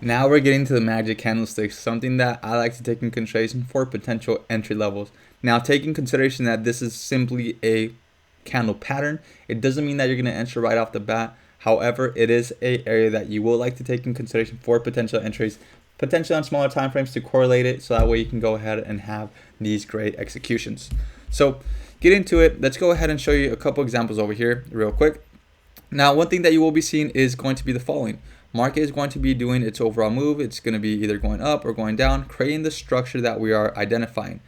Now we're getting to the magic candlesticks, something that I like to take in consideration for potential entry levels. Now, taking consideration that this is simply a candle pattern, it doesn't mean that you're going to enter right off the bat. However, it is a area that you will like to take in consideration for potential entries, potentially on smaller time frames to correlate it, so that way you can go ahead and have these great executions. So, get into it. Let's go ahead and show you a couple examples over here real quick. Now, one thing that you will be seeing is going to be the following. Market is going to be doing its overall move. It's going to be either going up or going down, creating the structure that we are identifying.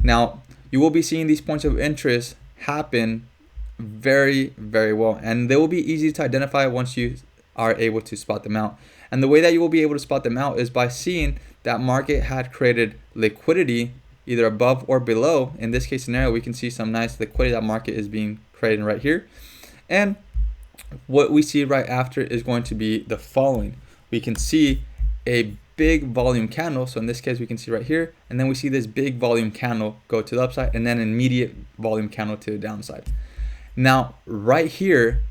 Now, you will be seeing these points of interest happen very, very well, and they will be easy to identify once you are able to spot them out. And the way that you will be able to spot them out is by seeing that market had created liquidity either above or below. In this case scenario, we can see some nice liquidity that market is being created right here. And what we see right after is going to be the following. We can see a big volume candle. So in this case, we can see right here, and then we see this big volume candle go to the upside and then an immediate volume candle to the downside. Now, right here,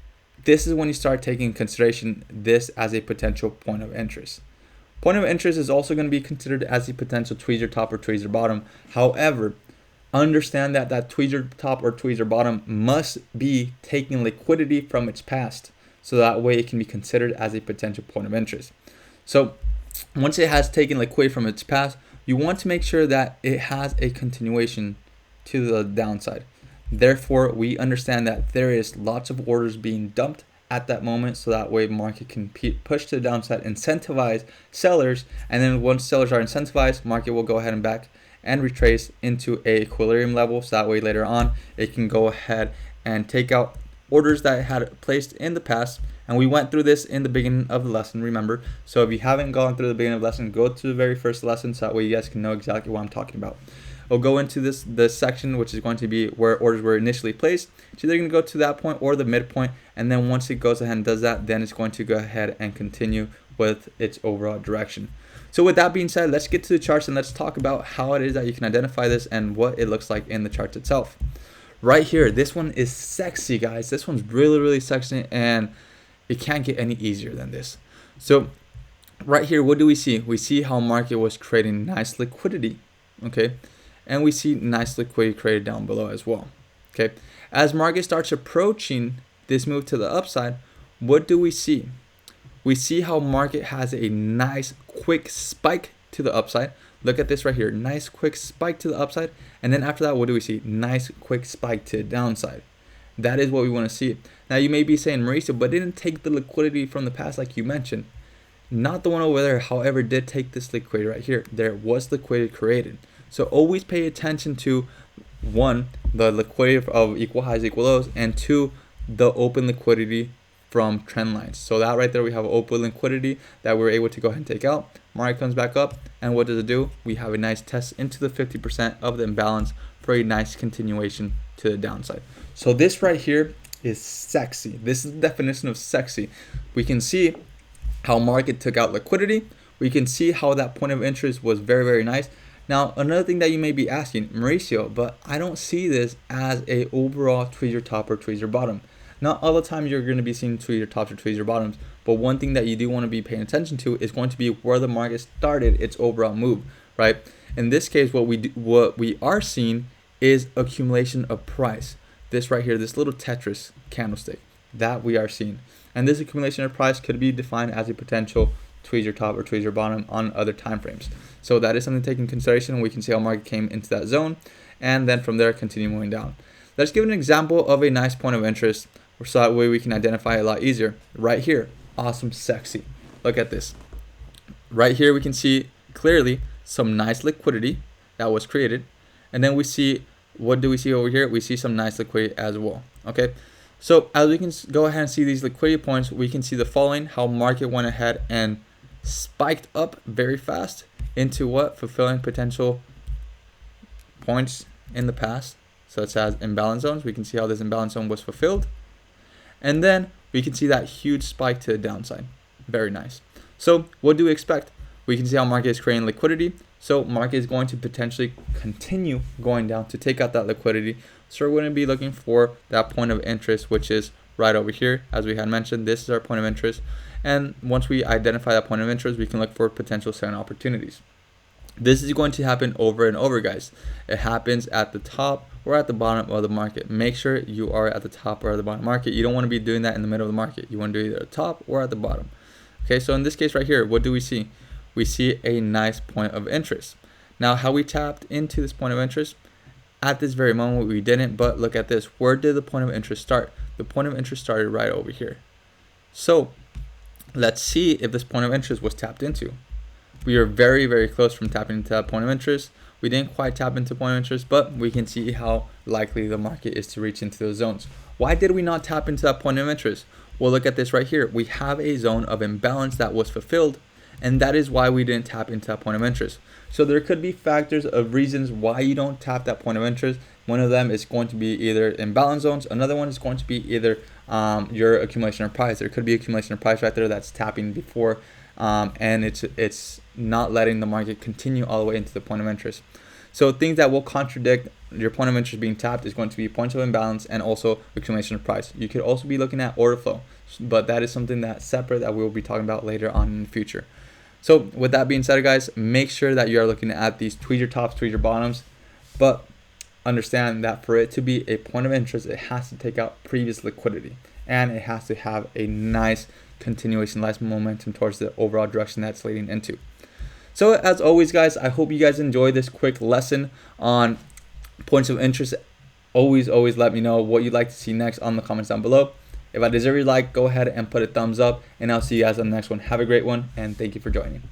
this is when you start taking consideration this as a potential point of interest. Point of interest is also going to be considered as a potential tweezer top or tweezer bottom. However, understand that that tweezer top or tweezer bottom must be taking liquidity from its past, so that way it can be considered as a potential point of interest. So once it has taken liquidity from its past, you want to make sure that it has a continuation to the downside. Therefore, we understand that there is lots of orders being dumped at that moment, so that way market can push to the downside, incentivize sellers, and then once sellers are incentivized, market will go ahead and back and retrace into a equilibrium level, so that way later on it can go ahead and take out orders that it had placed in the past. And we went through this in the beginning of the lesson, remember. So if you haven't gone through the beginning of the lesson, go to the very first lesson, so that way you guys can know exactly what I'm talking about. We'll go into this section, which is going to be where orders were initially placed. It's either going to go to that point or the midpoint, and then once it goes ahead and does that, then it's going to go ahead and continue with its overall direction. So with that being said, let's get to the charts and let's talk about how it is that you can identify this and what it looks like in the charts itself. Right here, this one is sexy, guys. This one's really, really sexy, and it can't get any easier than this. So right here, what do we see? We see how market was creating nice liquidity, okay? And we see nice liquidity created down below as well, okay? As market starts approaching this move to the upside, what do we see? We see how market has a nice quick spike to the upside. Look at this right here, nice quick spike to the upside. And then after that, what do we see? Nice quick spike to the downside. That is what we want to see. Now you may be saying, Mauricio, but didn't take the liquidity from the past like you mentioned. Not the one over there, however, did take this liquidity right here. There was liquidity created. So always pay attention to, one, the liquidity of equal highs, equal lows, and two, the open liquidity from trend lines. So that right there, we have open liquidity that we're able to go ahead and take out. Market comes back up, and what does it do? We have a nice test into the 50% of the imbalance for a nice continuation to the downside. So this right here is sexy. This is the definition of sexy. We can see how market took out liquidity. We can see how that point of interest was very, very nice. Now, another thing that you may be asking, Mauricio, but I don't see this as a overall tweezer top or tweezer bottom. Not all the time you're going to be seeing tweezer tops or tweezer bottoms, but one thing that you do want to be paying attention to is going to be where the market started its overall move, right? In this case, what we are seeing is accumulation of price. This right here, this little Tetris candlestick that we are seeing. And this accumulation of price could be defined as a potential tweezer top or tweezer bottom on other time frames. So that is something to take into consideration. We can see how market came into that zone, and then from there continue moving down. Let's give an example of a nice point of interest, so that way we can identify it a lot easier. Right here, awesome, sexy. Look at this. Right here we can see clearly some nice liquidity that was created, and then we see, what do we see over here? We see some nice liquidity as well, okay? So as we can go ahead and see these liquidity points, we can see the following, how market went ahead and spiked up very fast into what? Fulfilling potential points in the past, such as imbalance zones. We can see how this imbalance zone was fulfilled. And then we can see that huge spike to the downside. Very nice. So what do we expect? We can see how market is creating liquidity. So market is going to potentially continue going down to take out that liquidity. So we're going to be looking for that point of interest, which is right over here. As we had mentioned, this is our point of interest. And once we identify that point of interest, we can look for potential selling opportunities. This is going to happen over and over, guys. It happens at the top or at the bottom of the market. Make sure you are at the top or at the bottom market. You don't want to be doing that in the middle of the market. You want to do either at the top or at the bottom. Okay, so in this case right here, what do we see? We see a nice point of interest. Now, how we tapped into this point of interest? At this very moment, we didn't, but look at this. Where did the point of interest start? The point of interest started right over here. So let's see if this point of interest was tapped into. We are very, very close from tapping into that point of interest. We didn't quite tap into point of interest, but we can see how likely the market is to reach into those zones. Why did we not tap into that point of interest? Well, look at this right here. We have a zone of imbalance that was fulfilled, and that is why we didn't tap into that point of interest. So there could be factors of reasons why you don't tap that point of interest. One of them is going to be either imbalance zones. Another one is going to be either your accumulation of price. There could be accumulation of price right there that's tapping before, and it's not letting the market continue all the way into the point of interest. So things that will contradict your point of interest being tapped is going to be points of imbalance and also accumulation of price. You could also be looking at order flow, but that is something that's separate that we will be talking about later on in the future. So with that being said, guys, make sure that you are looking at these tweezer tops, tweezer bottoms, but understand that for it to be a point of interest, it has to take out previous liquidity, and it has to have a nice continuation, nice momentum towards the overall direction that's leading into. So as always, guys, I hope you guys enjoyed this quick lesson on points of interest. Always let me know what you'd like to see next on the comments down below. If I deserve your like, go ahead and put a thumbs up, and I'll see you guys on the next one. Have a great one, and thank you for joining.